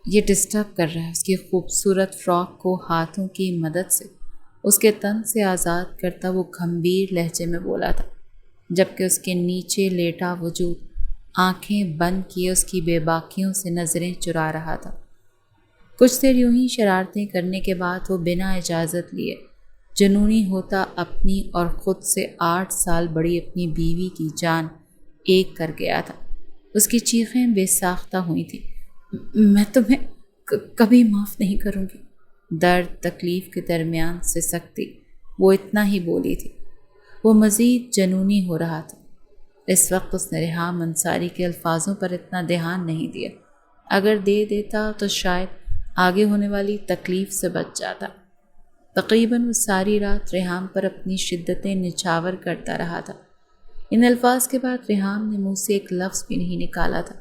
یہ ڈسٹرب کر رہا ہے۔ اس کی خوبصورت فراک کو ہاتھوں کی مدد سے اس کے تن سے آزاد کرتا وہ گھمبیر لہجے میں بولا تھا، جبکہ اس کے نیچے لیٹا وجود آنکھیں بند کیے اس کی بے باکیوں سے نظریں چرا رہا تھا۔ کچھ دیر یوں ہی شرارتیں کرنے کے بعد وہ بنا اجازت لیے جنونی ہوتا اپنی اور خود سے 8 سال بڑی اپنی بیوی کی جان ایک کر گیا تھا۔ اس کی چیخیں بے ساختہ ہوئی تھیں۔ میں تمہیں کبھی معاف نہیں کروں گی۔ درد تکلیف کے درمیان سے سکتی وہ اتنا ہی بولی تھی۔ وہ مزید جنونی ہو رہا تھا۔ اس وقت اس نے ریحام انصاری کے الفاظوں پر اتنا دھیان نہیں دیا۔ اگر دے دیتا تو شاید آگے ہونے والی تکلیف سے بچ جاتا۔ تقریباً وہ ساری رات ریحام پر اپنی شدتیں نچھاور کرتا رہا تھا۔ ان الفاظ کے بعد ریحام نے منہ سے ایک لفظ بھی نہیں نکالا تھا۔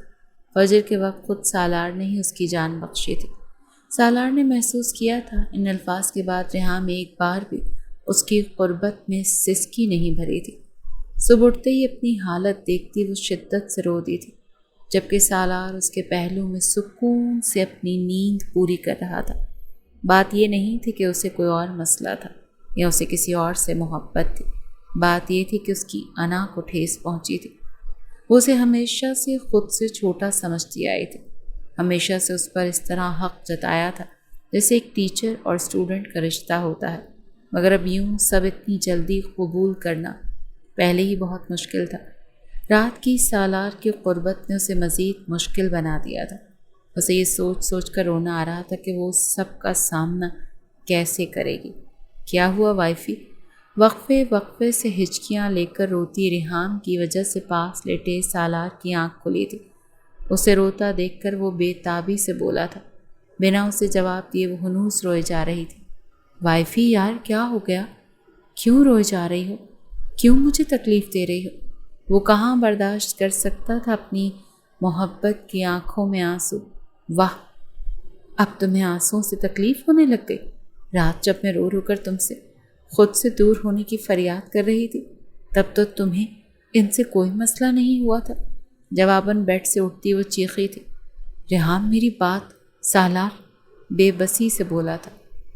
فجر کے وقت خود سالار نے ہی اس کی جان بخشی تھی۔ سالار نے محسوس کیا تھا ان الفاظ کے بعد ریحام ایک بار بھی اس کی قربت میں سسکی نہیں بھری تھی۔ صبح اٹھتے ہی اپنی حالت دیکھتی وہ شدت سے رو دی تھی، جبکہ سالار اس کے پہلو میں سکون سے اپنی نیند پوری کر رہا تھا۔ بات یہ نہیں تھی کہ اسے کوئی اور مسئلہ تھا یا اسے کسی اور سے محبت تھی، بات یہ تھی کہ اس کی انا کو ٹھیس پہنچی تھی۔ وہ اسے ہمیشہ سے خود سے چھوٹا سمجھتی آئی تھی، ہمیشہ سے اس پر اس طرح حق جتایا تھا جیسے ایک ٹیچر اور اسٹوڈنٹ کا رشتہ ہوتا ہے، مگر اب یوں سب اتنی جلدی قبول کرنا پہلے ہی بہت مشکل تھا۔ رات کی سالار کی قربت نے اسے مزید مشکل بنا دیا تھا۔ اسے یہ سوچ سوچ کر رونا آ رہا تھا کہ وہ سب کا سامنا کیسے کرے گی۔ کیا ہوا وائفی؟ وقفے وقفے سے ہچکیاں لے کر روتی ریحام کی وجہ سے پاس لیٹے سالار کی آنکھ کھلی تھی۔ اسے روتا دیکھ کر وہ بے تابی سے بولا تھا۔ بنا اسے جواب دیے وہ ہنوس روئے جا رہی تھی۔ وائفی یار کیا ہو گیا؟ کیوں روئے جا رہی ہو؟ کیوں مجھے تکلیف دے رہی ہو؟ وہ کہاں برداشت کر سکتا تھا اپنی محبت کی آنکھوں میں آنسو۔ واہ، اب تمہیں آنسوؤں سے تکلیف ہونے لگ گئی؟ رات جب میں رو رو کر تم سے خود سے دور ہونے کی فریاد کر رہی تھی تب تو تمہیں ان سے کوئی مسئلہ نہیں ہوا تھا۔ جواباً بیڈ سے اٹھتی وہ چیخی تھی۔ ریحام میری بات، سالار بے بسی سے بولا تھا۔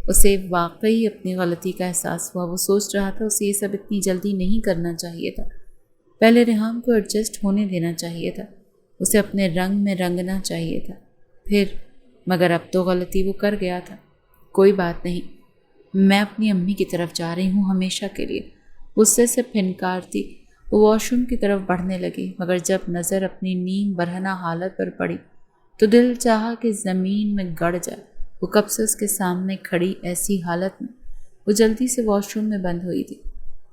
اسے واقعی اپنی غلطی کا احساس ہوا۔ وہ سوچ رہا تھا اسے یہ سب اتنی جلدی نہیں کرنا چاہیے تھا، پہلے ریحام کو ایڈجسٹ ہونے دینا چاہیے تھا، اسے اپنے رنگ میں رنگنا چاہیے تھا پھر، مگر اب تو غلطی وہ کر گیا تھا۔ کوئی بات نہیں، میں اپنی امی کی طرف جا رہی ہوں ہمیشہ کے لیے، غصے سے پھنکارتی وہ واش روم کی طرف بڑھنے لگی، مگر جب نظر اپنی نیم برہنہ حالت پر پڑی تو دل چاہا کہ زمین میں گڑ جائے۔ وہ کب سے اس کے سامنے کھڑی ایسی حالت میں، وہ جلدی سے واش روم میں بند ہوئی تھی،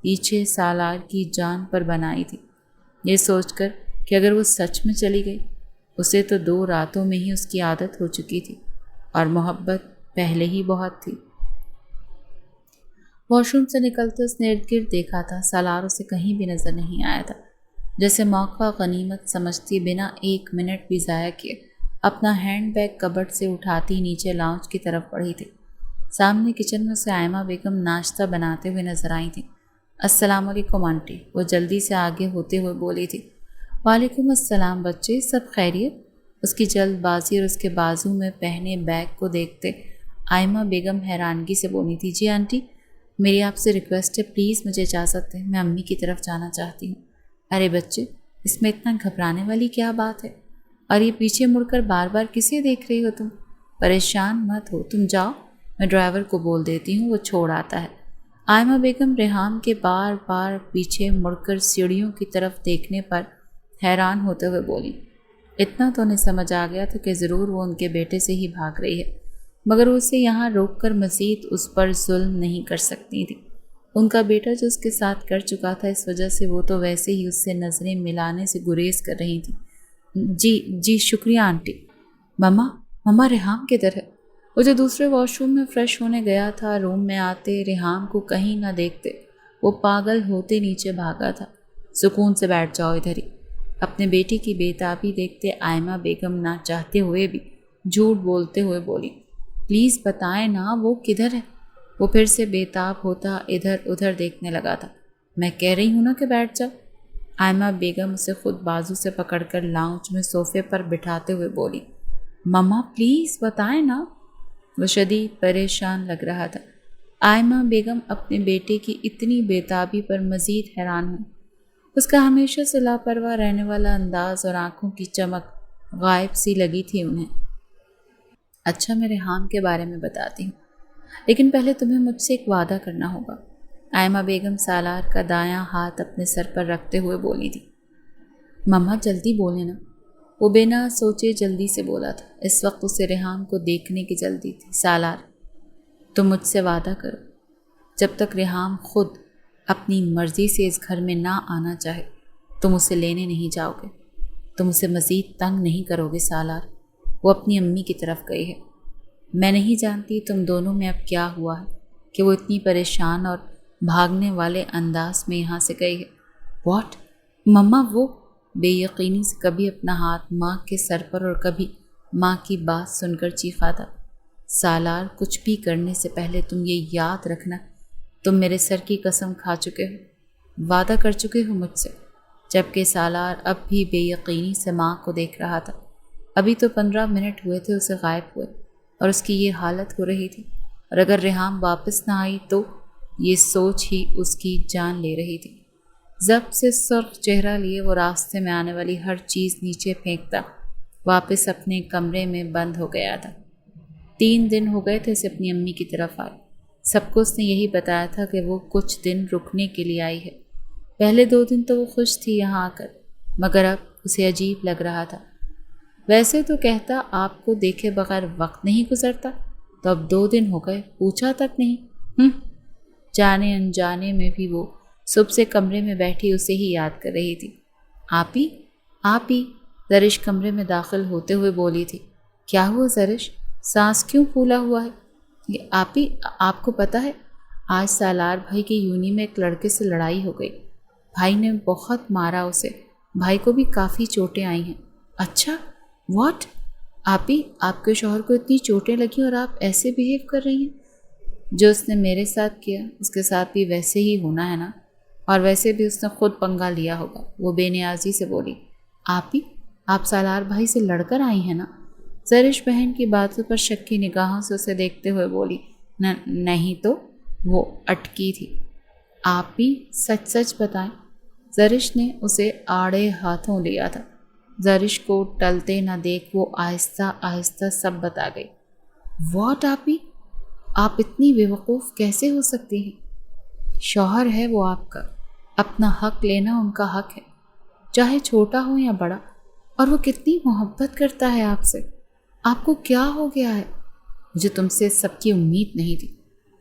پیچھے سالار کی جان پر بنائی تھی، یہ سوچ کر کہ اگر وہ سچ میں چلی گئی، اسے تو 2 راتوں میں ہی اس کی عادت ہو چکی تھی اور محبت پہلے ہی بہت تھی۔ واش روم سے نکلتے اس نے ارد گرد دیکھا تھا، سالار اسے کہیں بھی نظر نہیں آیا تھا، جیسے موقع غنیمت سمجھتی بنا 1 منٹ بھی ضائع کیے اپنا ہینڈ بیگ کبٹ سے اٹھاتی نیچے لاؤنج کی طرف بڑھی تھی۔ سامنے کچن میں اسے آئمہ بیگم ناشتہ بناتے ہوئے نظر آئی تھیں۔ السلام علیکم آنٹی، وہ جلدی سے آگے ہوتے ہوئے بولی تھی۔ وعلیکم السلام بچے، سب خیریت؟ اس کی جلد بازی اور اس کے بازو میں پہنے بیگ کو دیکھتے آئمہ بیگم حیرانگی سے بولی تھی۔ جی آنٹی، میری آپ سے ریکویسٹ ہے، پلیز مجھے اجازت دیں، میں امی کی طرف جانا چاہتی ہوں۔ ارے بچے، اس میں اتنا گھبرانے والی کیا بات ہے؟ اور یہ پیچھے مڑ کر بار بار کسے دیکھ رہی ہو تم؟ پریشان مت ہو، تم جاؤ، میں ڈرائیور کو بول دیتی ہوں، وہ چھوڑ آتا ہے۔ آئمہ بیگم ریحام کے بار بار پیچھے مڑ کر سیڑھیوں کی طرف دیکھنے پر حیران ہوتے ہوئے بولی۔ اتنا تو انہیں سمجھ آ گیا تھا کہ ضرور وہ ان کے بیٹے سے ہی بھاگ رہی ہے، مگر وہ اسے یہاں روک کر مزید اس پر ظلم نہیں کر سکتی تھی۔ ان کا بیٹا جو اس کے ساتھ کر چکا تھا، اس وجہ سے وہ تو ویسے ہی اس سے نظریں ملانے سے گریز کر رہی تھی۔ جی شکریہ آنٹی۔ مما ریحام کدھر ہے؟ وہ جو دوسرے واش روم میں فریش ہونے گیا تھا، روم میں آتے ریحام کو کہیں نہ دیکھتے وہ پاگل ہوتے نیچے بھاگا تھا۔ سکون سے بیٹھ جاؤ ادھر ہی، اپنے بیٹی کی بےتابی دیکھتے آئمہ بیگم نہ چاہتے ہوئے بھی جھوٹ بولتے ہوئے بولی۔ پلیز بتائیں نا وہ کدھر ہے؟ وہ پھر سے بےتاب ہوتا ادھر ادھر دیکھنے لگا تھا۔ میں کہہ رہی ہوں نا کہ بیٹھ جاؤ۔ آئمہ بیگم اسے خود بازو سے پکڑ کر لاؤنج میں صوفے پر بٹھاتے ہوئے بولی۔ مما پلیز بتائیں نا۔ وہ شدید پریشان لگ رہا تھا۔ آئمہ بیگم اپنے بیٹے کی اتنی بےتابی پر مزید حیران ہوئی۔ اس کا ہمیشہ سے لاپرواہ رہنے والا انداز اور آنکھوں کی چمک غائب سی لگی تھی انہیں۔ اچھا، میں ریحام کے بارے میں بتاتی ہوں، لیکن پہلے تمہیں مجھ سے ایک وعدہ کرنا ہوگا۔ آئمہ بیگم سالار کا دایاں ہاتھ اپنے سر پر رکھتے ہوئے بولی تھی۔ مما جلدی بولے نا، وہ بنا سوچے جلدی سے بولا تھا۔ اس وقت اسے ریحام کو دیکھنے کی جلدی تھی۔ سالار، تم مجھ سے وعدہ کرو، جب تک ریحام خود اپنی مرضی سے اس گھر میں نہ آنا چاہے تم اسے لینے نہیں جاؤ گے، تم اسے مزید تنگ نہیں کرو گے۔ سالار، وہ اپنی امی کی طرف گئی ہے۔ میں نہیں جانتی تم دونوں میں اب کیا ہوا ہے کہ وہ اتنی پریشان اور بھاگنے والے انداز میں یہاں سے گئی ہے۔ واٹ؟ مما وہ بے یقینی سے کبھی اپنا ہاتھ ماں کے سر پر اور کبھی ماں کی بات سن کر چیخا تھا۔ سالار، کچھ بھی کرنے سے پہلے تم یہ یاد رکھنا، تم میرے سر کی قسم کھا چکے ہو، وعدہ کر چکے ہو مجھ سے۔ جبکہ سالار اب بھی بے یقینی سے ماں کو دیکھ رہا تھا۔ ابھی تو 15 منٹ ہوئے تھے اسے غائب ہوئے اور اس کی یہ حالت ہو رہی تھی، اور اگر ریحام واپس نہ آئی تو یہ سوچ ہی اس کی جان لے رہی تھی۔ ضبط سے سرخ چہرہ لیے وہ راستے میں آنے والی ہر چیز نیچے پھینکتا واپس اپنے کمرے میں بند ہو گیا تھا۔ 3 دن ہو گئے تھے اسے اپنی امی کی طرف آئے۔ سب کو اس نے یہی بتایا تھا کہ وہ کچھ دن رکنے کے لیے آئی ہے۔ پہلے 2 دن تو وہ خوش تھی یہاں آ کر، مگر اب اسے عجیب لگ رہا تھا۔ ویسے تو کہتا آپ کو دیکھے بغیر وقت نہیں گزرتا، تو اب 2 دن ہو گئے پوچھا تک نہیں۔ جانے انجانے میں بھی وہ صبح سے کمرے میں بیٹھی اسے ہی یاد کر رہی تھی۔ آپ ہی زرش کمرے میں داخل ہوتے ہوئے بولی تھی۔ کیا ہوا زرش؟ سانس کیوں پھولا ہوا ہے؟ یہ آپ کو پتہ ہے آج سالار بھائی کی یونی میں ایک لڑکے سے لڑائی ہو گئی، بھائی نے بہت مارا اسے، بھائی کو بھی کافی چوٹیں آئی ہیں۔ اچھا، واٹ؟ آپ کے شوہر کو اتنی چوٹیں لگیں اور آپ ایسے بیہیو کر رہی ہیں؟ جو اس نے میرے ساتھ کیا اس کے ساتھ بھی ویسے ہی ہونا ہے نا، اور ویسے بھی اس نے خود پنگا لیا ہوگا۔ وہ بے نیازی سے بولی۔ آپ سالار بھائی سے لڑ کر آئی ہیں نا؟ زرش بہن کی باتوں پر شکی نگاہوں سے اسے دیکھتے ہوئے بولی، نہیں تو۔ وہ اٹکی تھی۔ آپ بھی سچ سچ بتائیں۔ زرش نے اسے آڑے ہاتھوں لیا تھا۔ زرش کو ٹلتے نہ دیکھ وہ آہستہ آہستہ سب بتا گئی۔ واٹ آپی، آپ اتنی بیوقوف کیسے ہو سکتی ہیں؟ شوہر ہے وہ آپ کا، اپنا حق لینا ان کا حق ہے، چاہے چھوٹا ہو یا بڑا، اور وہ کتنی محبت کرتا ہے آپ سے۔ آپ کو کیا ہو گیا ہے؟ مجھے تم سے سب کی امید نہیں تھی۔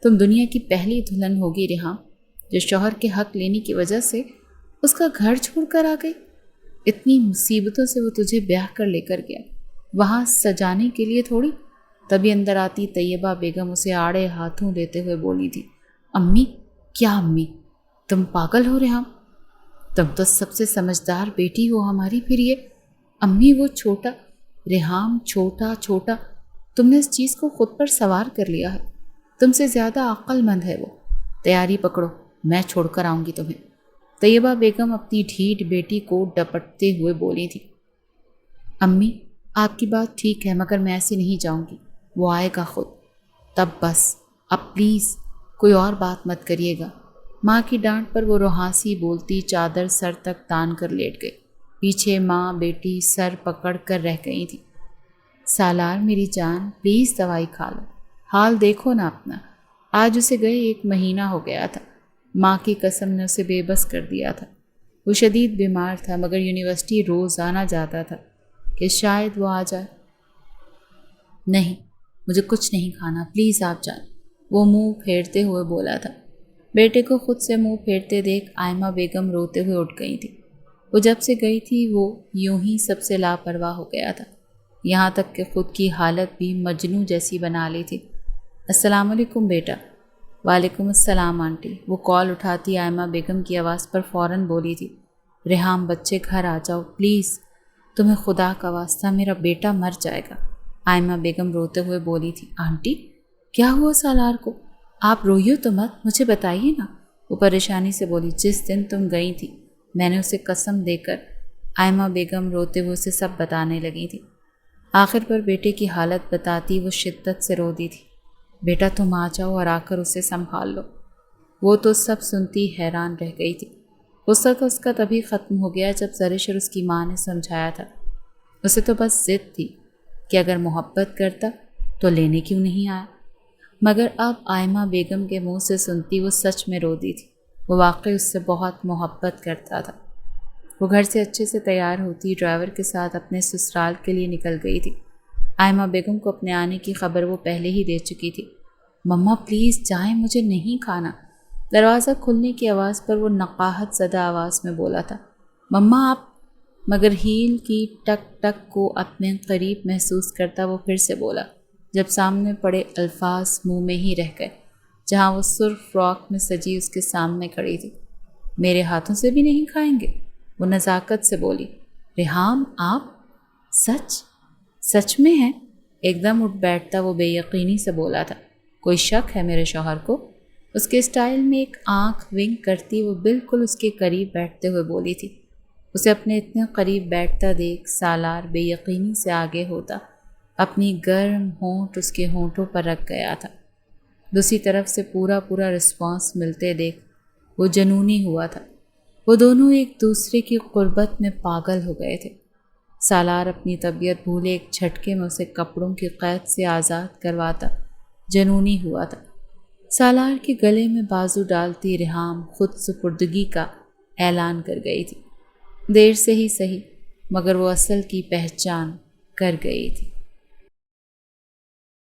تم دنیا کی پہلی دلہن ہوگی ریحام جو شوہر کے حق لینے کی وجہ سے اس کا گھر چھوڑ کر آ گئی۔ اتنی مصیبتوں سے وہ تجھے بیاہ کر لے کر گیا، وہاں سجانے کے لیے تھوڑی۔ تبھی اندر آتی طیبہ بیگم اسے آڑے ہاتھوں لیتے ہوئے بولی تھی، امی، کیا امی؟ تم پاگل ہو ریحام؟ تم تو سب سے سمجھدار بیٹی ہو ہماری، پھر یہ امی وہ چھوٹا ریحام، چھوٹا تم نے اس چیز کو خود پر سوار کر لیا ہے۔ تم سے زیادہ عقل مند ہے وہ۔ تیاری پکڑو، میں چھوڑ کر آؤں گی تمہیں۔ طیبہ بیگم اپنی ڈھیٹ بیٹی کو ڈپٹتے ہوئے بولی تھی، امی آپ کی بات ٹھیک ہے، مگر میں ایسے نہیں جاؤں گی، وہ آئے گا خود۔ تب بس، اب پلیز کوئی اور بات مت کریے گا۔ ماں کی ڈانٹ پر وہ روحانسی بولتی چادر سر تک تان کر لیٹ گئی۔ پیچھے ماں بیٹی سر پکڑ کر رہ گئی تھی۔ سالار میری جان، پلیز دوائی کھا لو، حال دیکھو نا اپنا۔ آج اسے گئے 1 مہینہ ہو گیا تھا۔ ماں کی قسم نے اسے بے بس کر دیا تھا۔ وہ شدید بیمار تھا، مگر یونیورسٹی روز آنا جاتا تھا کہ شاید وہ آ جائے۔ نہیں، مجھے کچھ نہیں کھانا، پلیز آپ جان، وہ منہ پھیرتے ہوئے بولا تھا۔ بیٹے کو خود سے منہ پھیرتے دیکھ آئمہ بیگم روتے ہوئے اٹھ گئی تھی۔ وہ جب سے گئی تھی وہ یوں ہی سب سے لاپرواہ ہو گیا تھا، یہاں تک کہ خود کی حالت بھی مجنوں جیسی بنا لی تھی۔ السلام علیکم بیٹا۔ وعلیکم السلام آنٹی۔ وہ کال اٹھاتی آئمہ بیگم کی آواز پر فوراً بولی تھی، ریحام بچے گھر آ جاؤ پلیز، تمہیں خدا کا واسطہ، میرا بیٹا مر جائے گا۔ آئمہ بیگم روتے ہوئے بولی تھی، آنٹی کیا ہوا سالار کو؟ آپ روئیو تو مت، مجھے بتائیے نا۔ وہ پریشانی سے بولی، جس دن تم گئی تھی میں نے اسے قسم دے کر۔ آئمہ بیگم روتے ہوئے اسے سب بتانے لگی تھی۔ آخر پر بیٹے کی حالت بتاتی وہ شدت سے رو دی تھی، بیٹا تم آ جاؤ اور آ کر اسے سنبھال لو۔ وہ تو سب سنتی حیران رہ گئی تھی۔ غصہ تو اس کا تبھی ختم ہو گیا جب زرش اور اس کی ماں نے سمجھایا تھا۔ اسے تو بس ضد تھی کہ اگر محبت کرتا تو لینے کیوں نہیں آیا، مگر اب آئمہ بیگم کے منہ سے سنتی وہ سچ میں رو دی تھی۔ وہ واقعی اس سے بہت محبت کرتا تھا۔ وہ گھر سے اچھے سے تیار ہوتی ڈرائیور کے ساتھ اپنے سسرال کے لیے نکل گئی تھی۔ آئمہ بیگم کو اپنے آنے کی خبر وہ پہلے ہی دے چکی تھی۔ مما پلیز جائیں، مجھے نہیں کھانا۔ دروازہ کھلنے کی آواز پر وہ نقاہت زدہ آواز میں بولا تھا، مما آپ، مگر ہیل کی ٹک ٹک کو اپنے قریب محسوس کرتا وہ پھر سے بولا، جب سامنے پڑے الفاظ منہ میں ہی رہ گئے، جہاں وہ سرخ فراک میں سجی اس کے سامنے کھڑی تھی۔ میرے ہاتھوں سے بھی نہیں کھائیں گے؟ وہ نزاکت سے بولی۔ ریحام آپ سچ میں ہے؟ ایک دم اٹھ بیٹھتا وہ بے یقینی سے بولا تھا، کوئی شک ہے میرے شوہر کو؟ اس کے اسٹائل میں ایک آنکھ ونک کرتی وہ بالکل اس کے قریب بیٹھتے ہوئے بولی تھی۔ اسے اپنے اتنے قریب بیٹھتا دیکھ سالار بے یقینی سے آگے ہوتا، اپنی گرم ہونٹ اس کے ہونٹوں پر رکھ گیا تھا۔ دوسری طرف سے پورا رسپانس ملتے دیکھ وہ جنونی ہوا تھا۔ وہ دونوں ایک دوسرے کی قربت میں پاگل ہو گئے تھے۔ سالار اپنی طبیعت بھولے ایک جھٹکے میں اسے کپڑوں کی قید سے آزاد کرواتا جنونی ہوا تھا۔ سالار کے گلے میں بازو ڈالتی ریحام خود سپردگی کا اعلان کر گئی تھی۔ دیر سے ہی صحیح، مگر وہ اصل کی پہچان کر گئی تھی۔